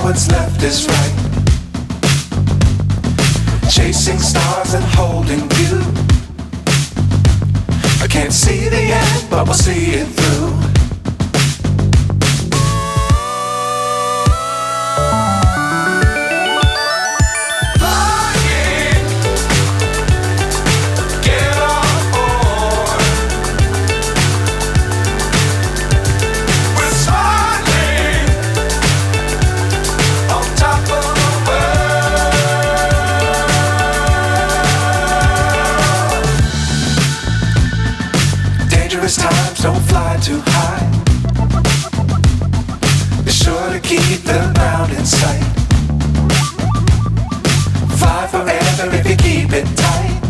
what's left is right. Chasing stars and holding you. I can't see the end, but we'll see it through. Times don't fly too high. Be sure to keep the ground in sight. Fly forever if you keep it tight.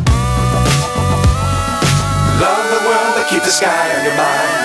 Love the world but keep the sky on your mind.